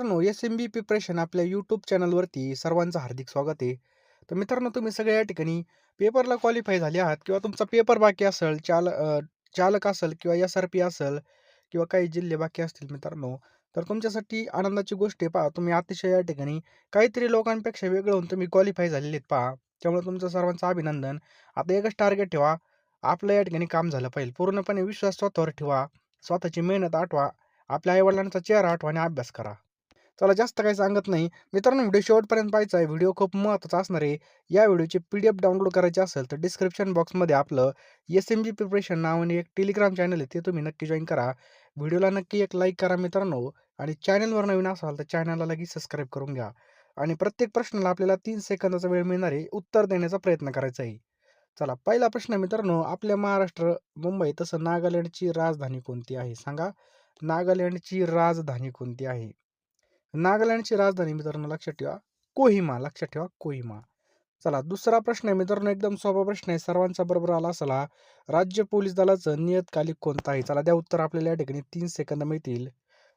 मित्रांनो, एस-एम-बी प्रिपरेशन आपल्या यूट्यूब चॅनलवरती सर्वांचं हार्दिक स्वागत आहे. तर मित्रांनो, तुम्ही सगळे या ठिकाणी पेपरला क्वालिफाय झाले आहात किंवा तुमचा पेपर बाकी असेल, चालक असेल किंवा एस-आर-पी असेल किंवा काही जिल्हे बाकी असतील मित्रांनो, तर तुमच्यासाठी आनंदाची गोष्ट आहे. पहा, तुम्ही अतिशय या ठिकाणी काहीतरी लोकांपेक्षा वेगळं होऊन तुम्ही क्वालिफाय झालेले आहेत पहा. त्यामुळे तुमचं सर्वांचं अभिनंदन. आता एकच टार्गेट ठेवा, आपलं या ठिकाणी काम झालं पाहिजे. पूर्णपणे विश्वास स्वतःवर ठेवा, स्वतःची मेहनत आठवा, आपल्या आई चेहरा आठवा आणि अभ्यास करा. चला जास्त काही सांगत नाही. मित्रांनो, व्हिडिओ शेवटपर्यंत पाहायचा आहे. व्हिडिओ खूप महत्त्वाचा असणार आहे. या व्हिडिओची पी-डी-एफ डाउनलोड करायची असेल तर डिस्क्रिप्शन बॉक्समध्ये आपलं एस-एम-जी प्रिपरेशन नावाने एक टेलिग्राम चॅनल आहे, ते तुम्ही नक्की जॉइन करा. व्हिडिओला नक्की एक लाईक करा मित्रांनो आणि चॅनलवर नवीन असाल तर चॅनलला लगेच सबस्क्राईब करून घ्या. आणि प्रत्येक प्रश्नाला आपल्याला 3 सेकंदाचा वेळ मिळणार आहे. उत्तर देण्याचा प्रयत्न करायचा आहे. चला पहिला प्रश्न मित्रांनो, आपल्या महाराष्ट्र, मुंबई तसं नागालँडची राजधानी कोणती आहे? सांगा. नागालँडची राजधानी कोणती आहे? नागालँडची राजधानी मित्रांनो लक्षात ठेवा, कोहिमा. लक्षात ठेवा, कोहिमा. चला दुसरा प्रश्न आहे मित्रांनो, एकदम सोपा प्रश्न आहे. सर्वांचा बरोबर आला असेल हा. राज्य पोलीस दलाचं नियतकालिक कोणतं आहे? चला द्या उत्तर. आपल्याला या ठिकाणी 3 सेकंद मिळतील.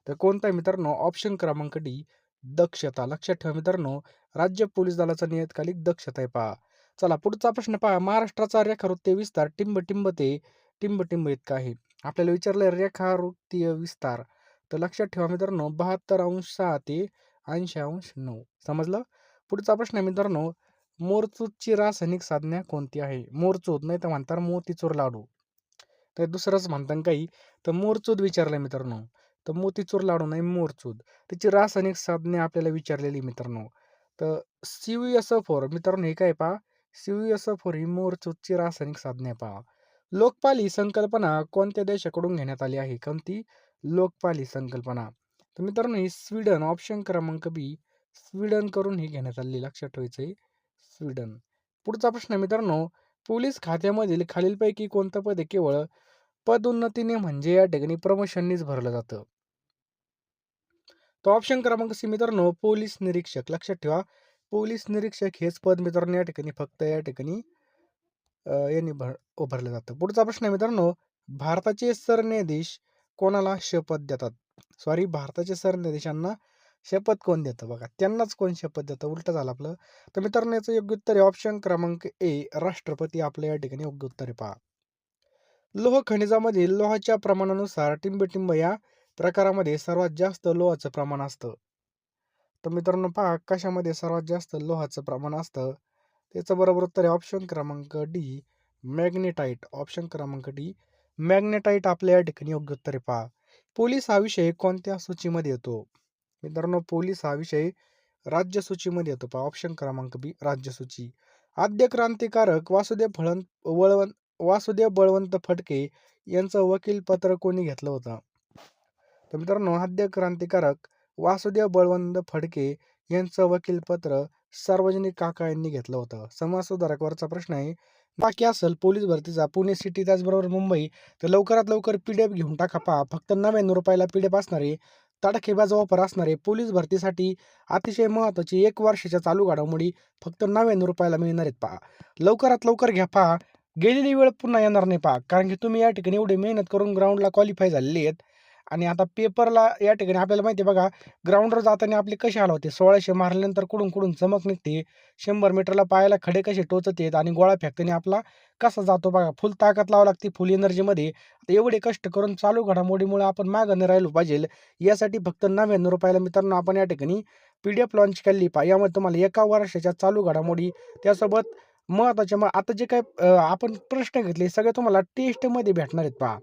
तर कोणतं आहे मित्रांनो? ऑप्शन क्रमांक डी, दक्षता. लक्षात ठेवा मित्रांनो, राज्य पोलीस दलाचं नियतकालिक दक्षता आहे पहा. चला पुढचा प्रश्न पहा. महाराष्ट्राचा रेखावृत्तीय विस्तार टिंब-टिंब ते टिंब-टिंब इतका आहे. आपल्याला विचारलंय रेखावृत्तीय विस्तार. तर लक्षात ठेवा मित्रांनो, 72°6 ते 80°9. समजलं? पुढचा प्रश्न आहे मित्रांनो, मोरचूदची रासायनिक संज्ञा कोणती आहे? मोरचूद नाही तर म्हणतात मोतीचूर लाडू. तर दुसरंच म्हणतात काही, तर मोरचूद विचारलंय मित्रांनो. तर मोतीचूर लाडू नाही, मोरचूद. त्याची रासायनिक संज्ञा आपल्याला विचारलेली मित्रांनो. तर CuSO4 मित्रांनो, हे काय पहा, CuSO4 ही मोरचूदची रासायनिक संज्ञा पहा. लोकपाल ही संकल्पना कोणत्या देशाकडून घेण्यात आली आहे? कोणती? लोकपाल ही संकल्पना. तर मित्रांनो, ही स्वीडन. ऑप्शन क्रमांक बी, स्वीडन करून ही घेण्यात आलेली. लक्षात ठेवायचं आहे, स्वीडन. पुढचा प्रश्न आहे मित्रांनो, पोलीस खात्यामधील खालीलपैकी कोणतं पद केवळ पदोन्नतीने म्हणजे या ठिकाणी प्रमोशननीच भरलं जातं? तर ऑप्शन क्रमांक सी मित्रांनो, पोलीस निरीक्षक. लक्षात ठेवा, पोलीस निरीक्षक हेच पद मित्रांनो या ठिकाणी फक्त या ठिकाणी यांनी उभारलं जातं. पुढचा प्रश्न आहे मित्रांनो, भारताचे सरन्यायाधीश कोणाला शपथ देतात? सॉरी, भारताचे सरन्यायाधीशांना शपथ कोण देतं? बघा, त्यांनाच कोण शपथ देतं? उलटं झालं आपलं. तर मित्रांनो, याचं योग्य उत्तर आहे ऑप्शन क्रमांक ए, राष्ट्रपती. आपलं या ठिकाणी योग्य उत्तर आहे पहा. लोह खनिजामधील लोहाच्या प्रमाणानुसार टिंब-टिंब या प्रकारामध्ये सर्वात जास्त लोहाचं प्रमाण असतं. तर मित्रांनो पहा, कशामध्ये सर्वात जास्त लोहाचं प्रमाण असतं? त्याचं बरोबर उत्तर आहे ऑप्शन क्रमांक डी, मॅग्नेटाइट. ऑप्शन क्रमांक डी, मॅग्नेटाइट. आपल्या या ठिकाणी योग्य उत्तर आहे पहा. पोलीस हा विषय कोणत्या सूचीमध्ये येतो? मित्रांनो, पोलीस हा विषय राज्य सूचीमध्ये येतो पहा. ऑप्शन क्रमांक बी, राज्य सूची. आद्य क्रांतिकारक वासुदेव बळवंत फडके यांचं वकीलपत्र कोणी घेतलं होतं? तर मित्रांनो, आद्य क्रांतिकारक वासुदेव बळवंत फडके यांचं वकीलपत्र सार्वजनिक काका यांनी घेतलं होतं. समाजसुधारक प्रश्न आहे. बाकी असेल पोलीस भरतीचा पुणे सिटी त्याचबरोबर मुंबई, तर लवकरात लवकर पी-डी-एफ घेऊन टाका पहा. फक्त ₹99 पी-डी-एफ असणार आहे. तडाखेबाज ऑफर असणार आहे. पोलीस भरतीसाठी अतिशय महत्त्वाची 1 वर्षाच्या चालू घडामोडी फक्त ₹99 मिळणार आहेत पहा. लवकरात लवकर घ्या पहा. गेलेली वेळ पुन्हा येणार नाही पहा. कारण की तुम्ही या ठिकाणी एवढी मेहनत करून ग्राउंडला क्वालिफाय झालेली आहेत आणि आता पेपरला या ठिकाणी आपल्याला माहिती आहे बघा, ग्राउंडवर जाताना आपले कसे हाल होते. 1600 मारल्यानंतर कुठून चमक निघते. 100 मीटरला पायाला खडे कसे टोचतात आणि गोळा फेकताना आपला कसा जातो बघा. फुल ताकद लावावी लागते, फुल एनर्जीमध्ये. आता एवढे कष्ट करून चालू घडामोडीमुळे आपण मागं नाही राहिलो पाहिजे. यासाठी फक्त ₹99 मित्रांनो आपण या ठिकाणी पी-डी-एफ लॉन्च केली पहा. यामध्ये तुम्हाला 1 वर्षाच्या चालू घडामोडी, त्यासोबत महत्त्वाचे मग आता जे काही आपण प्रश्न घेतले सगळे तुम्हाला टेस्टमध्ये भेटणार आहेत पहा.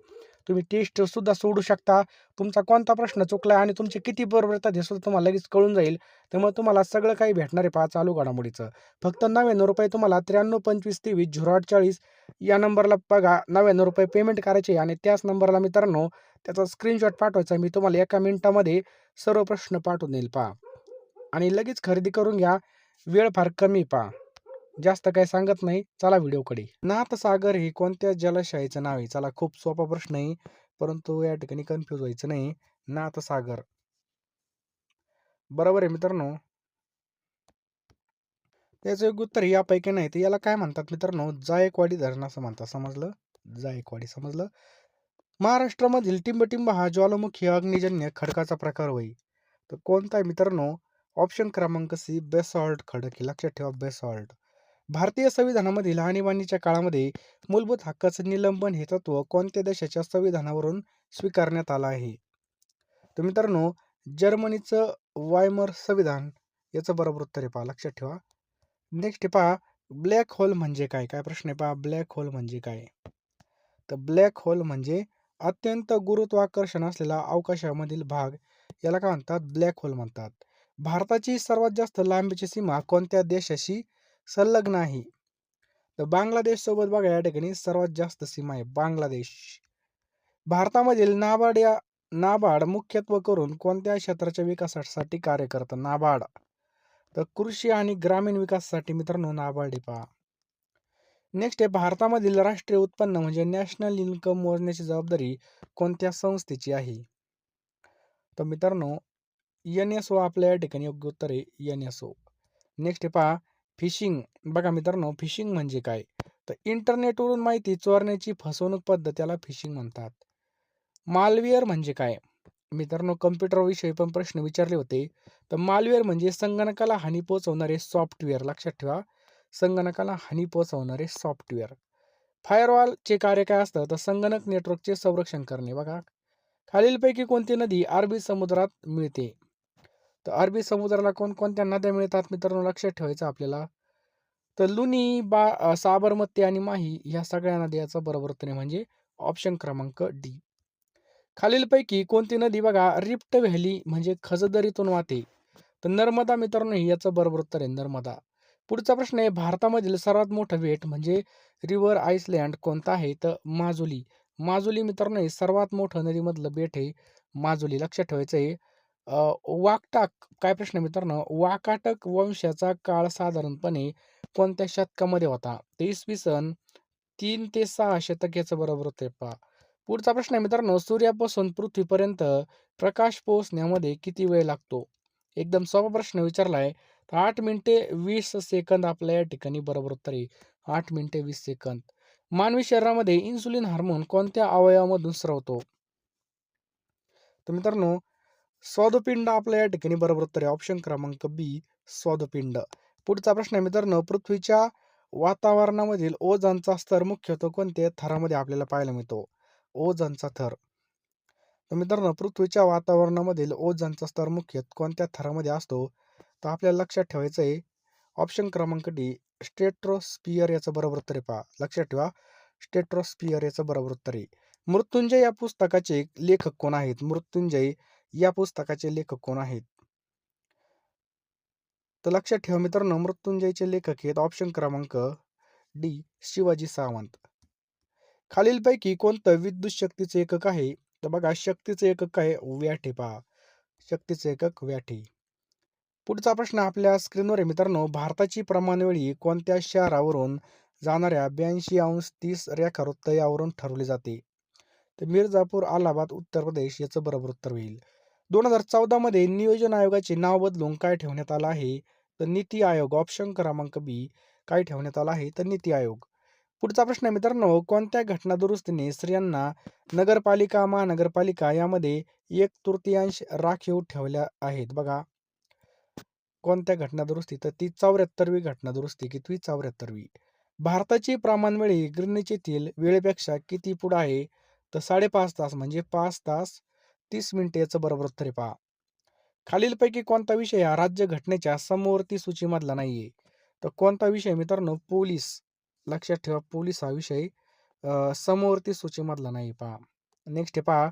तुम्ही टेस्ट सुद्धा सोडू शकता. तुमचा कोणता प्रश्न चुकला आणि तुमचे किती बरोबर येतात हे सुद्धा तुम्हाला लगेच कळून जाईल. त्यामुळे तुम्हाला सगळं काही भेटणार आहे पहा चालू घडामोडीचं. फक्त ₹99 तुम्हाला 9325230840 या नंबरला बघा, ₹99 पेमेंट करायचे आणि त्याच नंबरला मित्रांनो त्याचा स्क्रीनशॉट पाठवायचा. मी तुम्हाला 1 मिनिटामध्ये सर्व प्रश्न पाठवून देईल पहा. आणि लगेच खरेदी करून घ्या. वेळ फार कमी पहा. जास्त काही सांगत नाही. चला व्हिडिओकडे. नाथसागर हे कोणत्या जलाशयाचं नाव आहे? चला, खूप सोपा प्रश्न आहे, परंतु या ठिकाणी कन्फ्यूज व्हायचं नाही. नाथसागर बरोबर आहे मित्रांनो. त्याचं योग्य उत्तर यापैकी नाही. तर याला काय म्हणतात मित्रांनो? जायकवाडी धरण असं म्हणतात. समजलं? जायकवाडी. समजलं? महाराष्ट्रामधील टिंबटिंब हा ज्वालामुखी अग्निजन्य खडकाचा प्रकार होय. तर कोणता आहे मित्रांनो? ऑप्शन क्रमांक सी बेसॉल्ट खडक आहे. लक्षात ठेवा बेसॉल्ट. भारतीय संविधानामधील आणीबाणीच्या काळामध्ये मूलभूत हक्काचं निलंबन हे तत्व कोणत्या देशाच्या संविधानावरून स्वीकारण्यात आलं आहे? तर मित्रांनो, जर्मनीचं वायमर संविधान याचं बरोबर उत्तर आहे पहा. लक्षात ठेवा. नेक्स्ट आहे पहा, ब्लॅक होल म्हणजे काय? काय प्रश्न आहे पहा, ब्लॅक होल म्हणजे काय? तर ब्लॅक होल म्हणजे अत्यंत गुरुत्वाकर्षण असलेला अवकाशामधील भाग, याला काय म्हणतात? ब्लॅक होल म्हणतात. भारताची सर्वात जास्त लांबीची सीमा कोणत्या देशाशी संलग्न आहे? तर बांगलादेश सोबत बघा या ठिकाणी सर्वात जास्त सीमा आहे बांगलादेश. भारतामधील नाबार्ड मुख्यत्वे करून कोणत्या क्षेत्राच्या विकासासाठी कार्य करतं? नाबार्ड. तर कृषी आणि ग्रामीण विकासासाठी मित्रांनो नाबार्ड आहे पहा. नेक्स्ट आहे, भारतामधील राष्ट्रीय उत्पन्न म्हणजे नॅशनल इन्कम मोजण्याची जबाबदारी कोणत्या संस्थेची आहे? तर मित्रांनो NSO आपल्या या ठिकाणी योग्य उत्तर आहे NSO. नेक्स्ट आहे पहा, फिशिंग. बघा मित्रांनो, फिशिंग म्हणजे काय? तर इंटरनेटवरून माहिती चोरण्याची फसवणूक पद्धत याला फिशिंग म्हणतात. मालवेअर म्हणजे काय? मित्रांनो कम्प्युटरविषयी पण प्रश्न विचारले होते. तर मालवेअर म्हणजे संगणकाला हानी पोहोचवणारे सॉफ्टवेअर. लक्षात ठेवा, संगणकाला हानी पोहोचवणारे सॉफ्टवेअर. फायरवॉलचे कार्य काय असतं? तर संगणक नेटवर्कचे संरक्षण करणे. बघा, खालीलपैकी कोणती नदी अरबी समुद्रात मिळते? तर अरबी समुद्राला कोणकोणत्या नद्या मिळतात मित्रांनो? लक्षात ठेवायचं आपल्याला. तर लुनी, साबरमती आणि माही ह्या सगळ्या नद्या याचं बरोबर उत्तर आहे, म्हणजे ऑप्शन क्रमांक डी. खालीलपैकी कोणती नदी बघा रिफ्ट व्हॅली म्हणजे खजदरीतून वाहते? तर नर्मदा मित्रांनो ही याचं बरोबर उत्तर आहे, नर्मदा. पुढचा प्रश्न आहे, भारतामधील सर्वात मोठं बेट म्हणजे रिव्हर आइसलँड कोणता आहे? तर माजुली. माजुली मित्रांनो हे सर्वात मोठं नदीमधलं बेट आहे माजुली. लक्षात ठेवायचं आहे. वाकटाक. काय प्रश्न आहे मित्रांनो? वाकाटक वंशाचा काळ साधारणपणे कोणत्या शतकामध्ये होता? तर इसवी सन 3 ते 6 शतक याचं बरोबर उत्तर आहे पहा. पुढचा प्रश्न आहे मित्रांनो, सूर्यापासून पृथ्वीपर्यंत प्रकाश पोहोचण्यामध्ये किती वेळ लागतो? एकदम सोपा प्रश्न विचारलाय. तर 8 मिनिटे 20 सेकंद आपल्या या ठिकाणी बरोबर उत्तर आहे. 8 मिनिटे 20 सेकंद. मानवी शरीरामध्ये इन्सुलिन हार्मोन कोणत्या अवयवामधून स्रवतो? तर मित्रांनो स्वादुपिंड आपल्या या ठिकाणी बरोबर उत्तर आहे. ऑप्शन क्रमांक बी स्वादुपिंड. पुढचा प्रश्न आहे मित्रांनो, पृथ्वीच्या वातावरणामधील ओझोनचा स्तर मुख्यतः कोणत्या थरामध्ये आपल्याला पाहायला मिळतो? ओझोनचा थर. तर मित्रांनो पृथ्वीच्या वातावरणामधील ओझोनचा स्तर मुख्यतः कोणत्या थरामध्ये असतो? तर आपल्याला लक्षात ठेवायचं आहे, ऑप्शन क्रमांक डी स्ट्रेटोस्फियर याचं बरोबर उत्तर आहे पहा. लक्षात ठेवा, स्ट्रेटोस्फियर याचं बरोबर उत्तर आहे. मृत्युंजय या पुस्तकाचे लेखक कोण आहेत? मृत्युंजय या पुस्तकाचे लेखक कोण आहेत? तर लक्षात ठेवा मित्रांनो, मृत्युंजयचे लेखक आहेत ऑप्शन क्रमांक डी शिवाजी सावंत. खालीलपैकी कोणतं विद्युत शक्तीचे एकक आहे? तर बघा शक्तीचे एकक काय? वॅट आहे पहा. शक्तीचे एकक वॅट आहे. पुढचा प्रश्न आपल्या स्क्रीनवर आहे मित्रांनो, भारताची प्रमाणवेळी कोणत्या शहरावरून जाणाऱ्या 82° रेखावृत्त यावरून ठरवली जाते? तर मिर्झापूर, अलाहाबाद, उत्तर प्रदेश याचं बरोबर उत्तर होईल. 2014 मध्ये नियोजन आयोगाचे नाव बदलून काय ठेवण्यात आलं आहे? तर नीती आयोग. ऑप्शन क्रमांक बी काय ठेवण्यात आलं आहे? तर नीती आयोग. पुढचा प्रश्न आहे मित्रांनो, कोणत्या घटना दुरुस्तीने स्त्रियांना नगरपालिका, महानगरपालिका यामध्ये 1/3 राखीव ठेवल्या आहेत? बघा कोणत्या घटना दुरुस्ती? तर ती 74वी घटना दुरुस्ती. कितवी? 74वी. भारताची प्रमाणवेळी ग्रीनिच येथील वेळेपेक्षा किती पुढे आहे? तर 5.5 तास, म्हणजे 5 तास 30 मिनिटे याचं बरोबर उत्तर आहे पहा. खालीलपैकी कोणता विषय हा राज्यघटनेच्या समवर्ती सूचीमधला नाहीये? तर कोणता विषय मित्रांनो? पोलीस. लक्षात ठेवा, पोलीस हा विषय समवर्ती सूचीमधला नाही पहा. नेक्स्ट आहे पहा,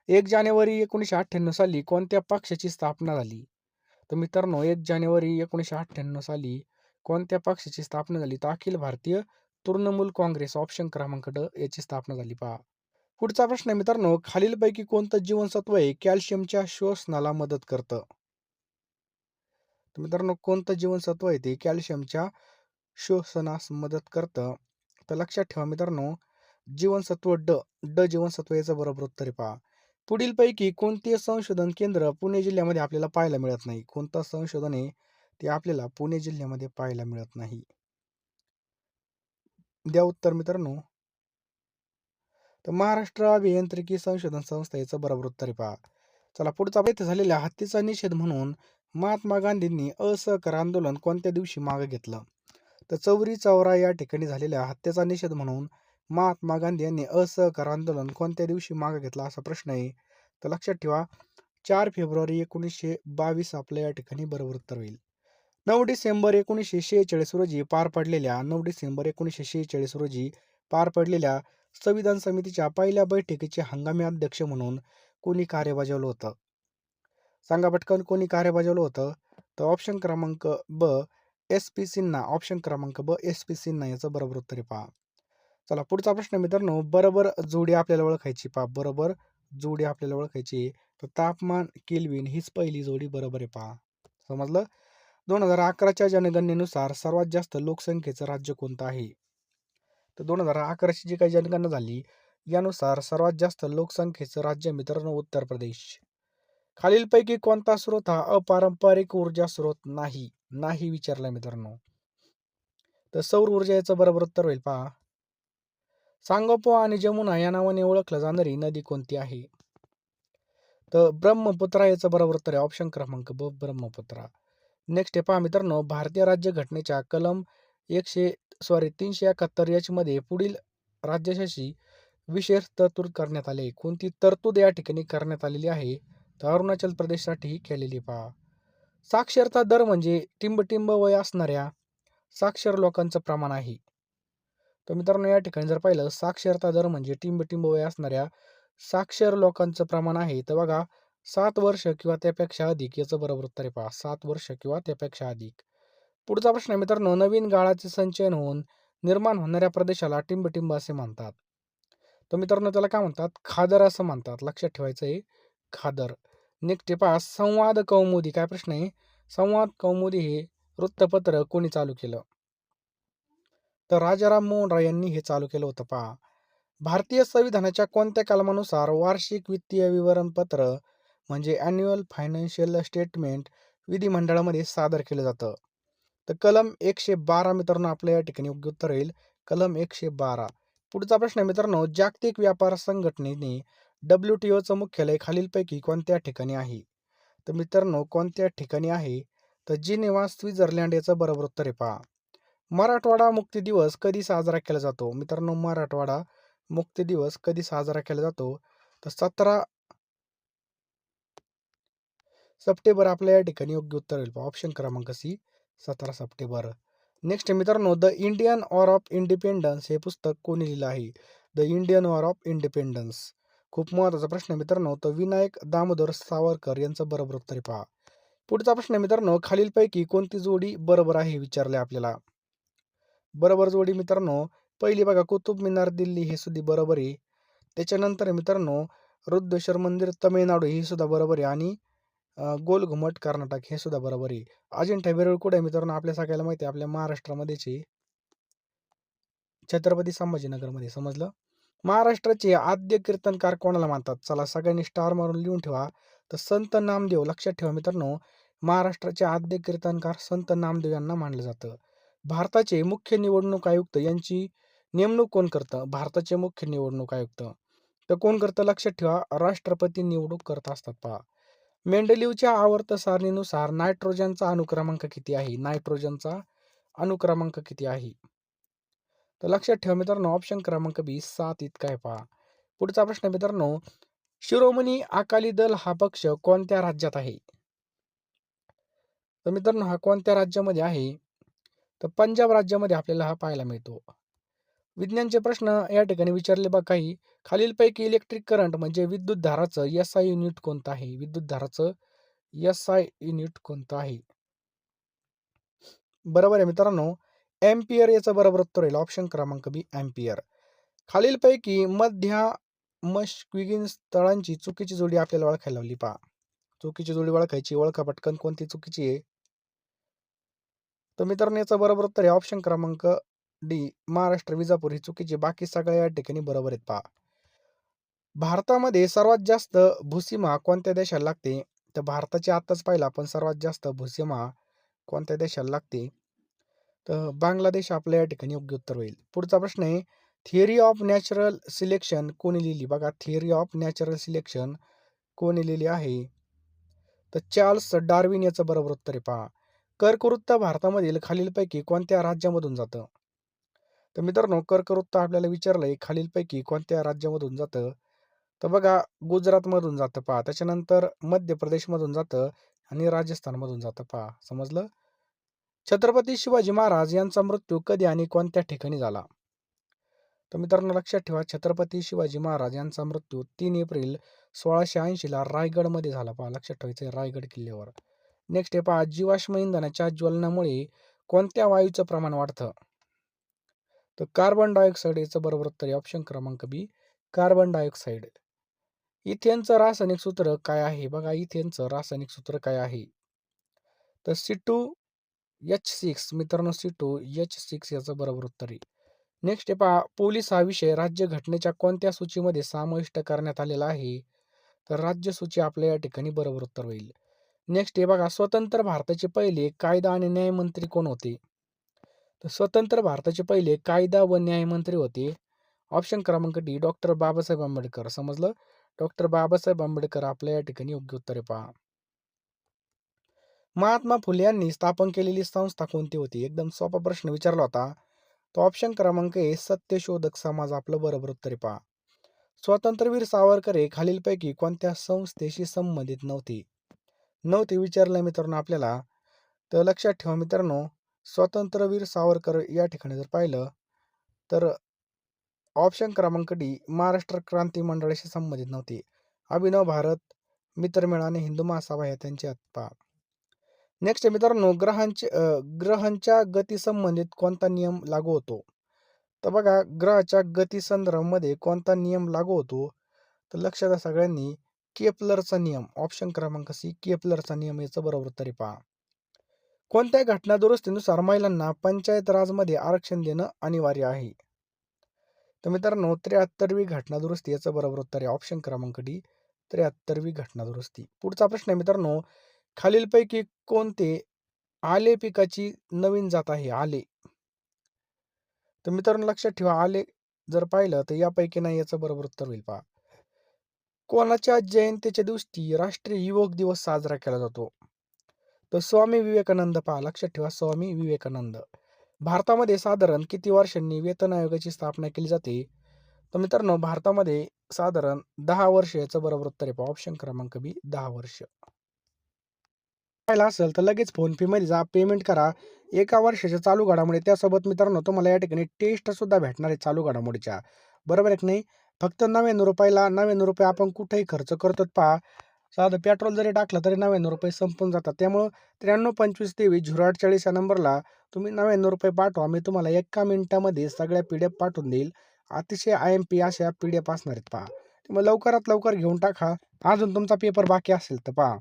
1 जानेवारी 1998 साली कोणत्या पक्षाची स्थापना झाली? तर मित्रांनो 1 जानेवारी 1998 साली कोणत्या पक्षाची स्थापना झाली? तर अखिल भारतीय तृणमूल काँग्रेस. ऑप्शन क्रमांक ड याची स्थापना झाली पहा. पुढचा प्रश्न आहे मित्रांनो, खालीलपैकी कोणतं जीवनसत्व आहे कॅल्शियमच्या शोषणाला मदत करतं? तर मित्रांनो कोणतं जीवनसत्व आहे ते कॅल्शियमच्या शोषणास मदत करतं? तर लक्षात ठेवा मित्रांनो, जीवनसत्व ड. ड जीवनसत्व याचं बरोबर उत्तर आहे पहा. पुढीलपैकी कोणते संशोधन केंद्र पुणे जिल्ह्यामध्ये आपल्याला पाहायला मिळत नाही? कोणतं संशोधन आहे ते आपल्याला पुणे जिल्ह्यामध्ये पाहायला मिळत नाही? द्या उत्तर मित्रांनो. तर महाराष्ट्र अभियांत्रिकी संशोधन संस्था याचं बरोबर उत्तर आहे पहा. चला पुढचा येथे झालेल्या हत्येचा निषेध म्हणून महात्मा गांधींनी असहकार आंदोलन कोणत्या दिवशी मागे घेतलं? तर चौरी चौरा या ठिकाणी झालेल्या हत्येचा निषेध म्हणून महात्मा गांधी यांनी असहकार आंदोलन कोणत्या दिवशी मागे घेतला असा प्रश्न आहे. तर लक्षात ठेवा 4 फेब्रुवारी 1922 आपल्या या ठिकाणी बरोबर उत्तर होईल. 9 डिसेंबर 1946 रोजी पार पडलेल्या संविधान समितीच्या पहिल्या बैठकीचे हंगामी अध्यक्ष म्हणून कोणी कार्य बजावलं होतं? सांगा पटकन कोणी कार्य बजावलं होतं? तर ऑप्शन क्रमांक ब एस पी सिन्हा. ऑप्शन क्रमांक ब एस पी सिन्हा याचं बरोबर उत्तर आहे पहा. चला पुढचा प्रश्न मित्रांनो, बरोबर जोडी आपल्याला ओळखायची पहा. बरोबर जोडी आपल्याला ओळखायची. तर तापमान केल्विन हीच पहिली जोडी बरोबर आहे पहा. समजलं? 2011च्या जनगणनेनुसार सर्वात जास्त लोकसंख्येचं राज्य कोणतं आहे? तर 2011ची जी काही जनगणना झाली यानुसार सर्वात जास्त लोकसंख्येचं राज्य मित्रांनो उत्तर प्रदेश. खालीलपैकी कोणता स्रोत हा अपारंपरिक ऊर्जा स्रोत नाही? नाही विचारलाय मित्रांनो. तर सौर ऊर्जा याचं बरोबर उत्तर होईल पहा. सांगोपा आणि जमुना या नावाने ओळखलं जाणारी नदी कोणती आहे? तर ब्रह्मपुत्रा याचं बरोबर उत्तर आहे. ऑप्शन क्रमांक ब ब्रह्मपुत्रा. नेक्स्ट आहे पहा मित्रांनो, भारतीय राज्यघटनेच्या कलम 371 एच मध्ये पुढील राज्याशी विशेष तरतूद करण्यात आली. कोणती तरतूद या ठिकाणी करण्यात आलेली आहे? तर अरुणाचल प्रदेशसाठी केलेली पहा. साक्षरता दर म्हणजे टिंबटिंब वय असणाऱ्या साक्षर लोकांचं प्रमाण आहे. तर मित्रांनो या ठिकाणी जर पाहिलं साक्षरता दर म्हणजे टिंबटिंब वय असणाऱ्या साक्षर लोकांचं प्रमाण आहे. तर बघा 7 वर्ष किंवा त्यापेक्षा अधिक याचं बरोबर उत्तर आहे पहा. 7 वर्ष किंवा त्यापेक्षा अधिक. पुढचा प्रश्न आहे मित्रांनो, नवीन गाळाचे संचयन होऊन निर्माण होणाऱ्या प्रदेशाला टिंबटिंब असे म्हणतात. तर मित्रांनो त्याला काय म्हणतात? खादर असं म्हणतात. लक्षात ठेवायचं आहे खादर. नेक्स्ट आहे पहा संवाद कौमुदी. काय प्रश्न आहे? संवाद कौमुदी हे वृत्तपत्र कोणी चालू केलं? तर राजाराम मोहन राय यांनी हे चालू केलं होतं पहा. भारतीय संविधानाच्या कोणत्या कलमानुसार वार्षिक वित्तीय विवरणपत्र म्हणजे अॅन्युअल फायनान्शियल स्टेटमेंट विधिमंडळामध्ये सादर केलं जातं? तर कलम 112 मित्रांनो आपल्या या ठिकाणी योग्य उत्तर येईल. कलम 112. पुढचा प्रश्न आहे मित्रांनो, जागतिक व्यापार संघटनेने WTOचं मुख्यालय खालीलपैकी कोणत्या ठिकाणी आहे? तर मित्रांनो कोणत्या ठिकाणी आहे? तर जिनेव्हा स्वित्झर्लंड याचं बरोबर उत्तर आहे पहा. मराठवाडा मुक्ती दिवस कधी साजरा केला जातो? मित्रांनो मराठवाडा मुक्ती दिवस कधी साजरा केला जातो? तर 17 सप्टेंबर आपल्या या ठिकाणी योग्य उत्तर होईल. ऑप्शन क्रमांक सी 17 सप्टेंबर. नेक्स्ट मित्रांनो, the Indian war of independence हे पुस्तक कोणी लिहिलं आहे? The Indian war of independence. खूप महत्त्वाचा प्रश्न आहे मित्रांनो. तर विनायक दामोदर सावरकर यांचं बरोबर उत्तर आहे पहा. पुढचा प्रश्न आहे मित्रांनो, खालीलपैकी कोणती जोडी बरोबर आहे विचारले आपल्याला? बरोबर जोडी मित्रांनो पहिली बघा कुतुब मिनार दिल्ली हे सुद्धा बरोबर आहे. त्याच्यानंतर मित्रांनो वृद्धेश्वर मंदिर तमिळनाडू हे सुद्धा बरोबर आहे आणि गोल घुमट कर्नाटक हे सुद्धा बरोबर आहे. अजिंठा वेरूळ कुठे आहे मित्रांनो? आपल्या सगळ्याला माहिती आहे आपल्या महाराष्ट्रामध्येच आहे. छत्रपती संभाजीनगरमध्ये. समजलं? महाराष्ट्राचे आद्य कीर्तनकार कोणाला मानतात? चला सगळ्यांनी स्टार मारून लिहून ठेवा. तर संत नामदेव. लक्षात ठेवा मित्रांनो, महाराष्ट्राचे आद्य कीर्तनकार संत नामदेव यांना मानलं जातं. भारताचे मुख्य निवडणूक आयुक्त यांची नेमणूक कोण करतं? भारताचे मुख्य निवडणूक आयुक्त. तर कोण करतं? लक्षात ठेवा राष्ट्रपती निवडणूक करत असतात पहा. मेंडेलिव्हच्या आवर्त सारणीनुसार नायट्रोजनचा अणुक्रमांक किती आहे? नायट्रोजनचा अणुक्रमांक किती आहे? तर लक्षात ठेवा मित्रांनो ऑप्शन क्रमांक बी 7 इतका आहे पहा. पुढचा प्रश्न मित्रांनो, शिरोमणी अकाली दल हा पक्ष कोणत्या राज्यात आहे? तर मित्रांनो हा कोणत्या राज्यामध्ये आहे? तर पंजाब राज्यामध्ये आपल्याला हा पाहायला मिळतो. विज्ञानचे प्रश्न या ठिकाणी विचारले बघा काही. खालीलपैकी इलेक्ट्रिक करंट म्हणजे विद्युत धाराचं SI युनिट कोणतं आहे? विद्युत धाराचं SI युनिट कोणतं आहे? बरोबर आहे मित्रांनो, एम्पियर याचं बरोबर उत्तर होईल. ऑप्शन क्रमांक बी एम्पियर. खालीलपैकी मध्यमश्विगीन स्थळांची चुकीची जोडी आपल्याला ओळखायला लावली पहा. चुकीची जोडी ओळखायची. ओळखा पटकन कोणती चुकीची आहे? तर मित्रांनो याचं बरोबर उत्तर आहे ऑप्शन क्रमांक डी महाराष्ट्र विजापूर ही चुकीची. बाकी सगळ्या या ठिकाणी बरोबर आहेत पहा. भारतामध्ये सर्वात जास्त भूसीमा कोणत्या देशाला लागते? तर भारताची आत्ताच पाहिलं आपण सर्वात जास्त भूसीमा कोणत्या देशाला लागते? तर बांगलादेश आपल्या या ठिकाणी योग्य उत्तर होईल. पुढचा प्रश्न आहे, थिअरी ऑफ नॅचरल सिलेक्शन कोणी लिहिली? बघा थिअरी ऑफ नॅचरल सिलेक्शन कोणी लिहिली आहे? तर चार्ल्स डार्विन याचं बरोबर उत्तर आहे पहा. कर्कवृत्त भारतामधील खालीलपैकी कोणत्या राज्यामधून जातं? तर मित्रांनो, कर्कवृत्त आपल्याला विचारलंय खालीलपैकी कोणत्या राज्यामधून जातं? तर बघा, गुजरातमधून जातं पहा. त्याच्यानंतर मध्य प्रदेशमधून जातं आणि राजस्थानमधून जातं पहा. समजलं? छत्रपती शिवाजी महाराज यांचा मृत्यू कधी आणि कोणत्या ठिकाणी झाला? तर मित्रांनो, लक्षात ठेवा, छत्रपती शिवाजी महाराज यांचा मृत्यू 3 एप्रिल 1680 ला रायगडमध्ये झाला पहा. लक्षात ठेवायचं, रायगड किल्ल्यावर. नेक्स्ट आहे पहा, जीवाश्म इंधनाच्या ज्वलनामुळे कोणत्या वायूचं प्रमाण वाढतं? तर कार्बन डायऑक्साईड याचं बरोबर उत्तर आहे ऑप्शन क्रमांक बी, कार्बन डायऑक्साईड. इथेनचं रासायनिक सूत्र काय आहे? बघा, इथेनचं रासायनिक सूत्र काय आहे? तर C2H6. मित्रांनो, C2H6 याचं बरोबर उत्तर आहे. नेक्स्ट आहे पहा, पोलीस हा विषय राज्यघटनेच्या कोणत्या सूचीमध्ये समाविष्ट करण्यात आलेला आहे? तर राज्य सूची आपल्या या ठिकाणी बरोबर उत्तर होईल. नेक्स्ट आहे बघा, स्वतंत्र भारताचे पहिले कायदा आणि न्यायमंत्री कोण होते? तर स्वतंत्र भारताचे पहिले कायदा व न्यायमंत्री होते ऑप्शन क्रमांक डी, डॉक्टर बाबासाहेब आंबेडकर. समजलं? डॉक्टर बाबासाहेब आंबेडकर आपल्या या ठिकाणी योग्य उत्तर आहे पहा. महात्मा फुले यांनी स्थापन केलेली संस्था कोणती होती? एकदम सोपा प्रश्न विचारला होता. तो ऑप्शन क्रमांक ए, सत्यशोधक समाज आपलं बरोबर उत्तर आहे पहा. स्वातंत्र्यवीर सावरकर हे खालीलपैकी कोणत्या संस्थेशी संबंधित नव्हते? नव्हते विचारलंय मित्रांनो आपल्याला. तर लक्षात ठेवा मित्रांनो, स्वातंत्र्यवीर सावरकर या ठिकाणी जर पाहिलं तर ऑप्शन क्रमांक डी, महाराष्ट्र क्रांती मंडळाशी संबंधित नव्हते. अभिनव भारत, मित्रमेळ आणि हिंदू महासभा या त्यांच्या पहा. नेक्स्ट मित्रांनो, ग्रहांच्या गती संबंधित कोणता नियम लागू होतो? तर बघा, ग्रहाच्या गती संदर्भामध्ये कोणता नियम लागू होतो? तर लक्षात द्या सगळ्यांनी, केपलरचा नियम. ऑप्शन क्रमांक सी, केपलरचा नियम याचं बरोबर उत्तर आहे पहा. कोणत्या घटना दुरुस्तीनुसार महिलांना पंचायत राजमध्ये आरक्षण देणं अनिवार्य आहे? तर मित्रांनो, 73वी घटना दुरुस्ती याचं बरोबर उत्तर आहे ऑप्शन क्रमांक डी, 73वी घटना दुरुस्ती. पुढचा प्रश्न आहे मित्रांनो, खालीलपैकी कोणते आले पिकाची नवीन जात आहे? आले. तर मित्रांनो, लक्षात ठेवा, आले जर पाहिलं तर यापैकी नाही याचं बरोबर उत्तर होईल पहा. कोणाच्या जयंतीच्या दिवशी राष्ट्रीय युवक दिवस साजरा केला जातो? तर स्वामी विवेकानंद पहा. लक्षात ठेवा, स्वामी विवेकानंद. भारतामध्ये साधारण किती वर्षांनी वेतन आयोगाची स्थापना केली जाते? तर मित्रांनो, भारतामध्ये साधारण 10 वर्ष याचं बरोबर उत्तर आहे पहा. ऑप्शन क्रमांक बी, 10 वर्ष. पाहिलं असेल तर लगेच फोनपे मध्ये जा, पेमेंट करा. एका वर्षाच्या चालू घडामोडी, त्यासोबत मित्रांनो तुम्हाला या ठिकाणी टेस्ट सुद्धा भेटणार आहे चालू घडामोडीच्या. बरोबर आहे की नाही? फक्त ₹99ला 99 रुपये आपण कुठेही खर्च करतो पहा. साधं पेट्रोल जरी टाकलं तरी ₹99 संपून जातात. त्यामुळं 932523 या नंबरला तुम्ही ₹99 पाठवा. मी तुम्हाला एका मिनिटामध्ये सगळ्या PDF पाठवून देईल. अतिशय IMP अशा PDF असणार आहेत पहा. त्यामुळे लवकरात लवकर घेऊन टाका. अजून तुमचा पेपर बाकी असेल तर पहा.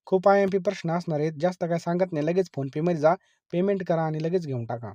खूप IMP प्रश्न असणार आहेत. जास्त काय सांगत नाही. लगेच फोनपे मध्ये जा, पेमेंट करा आणि लगेच घेऊन टाका.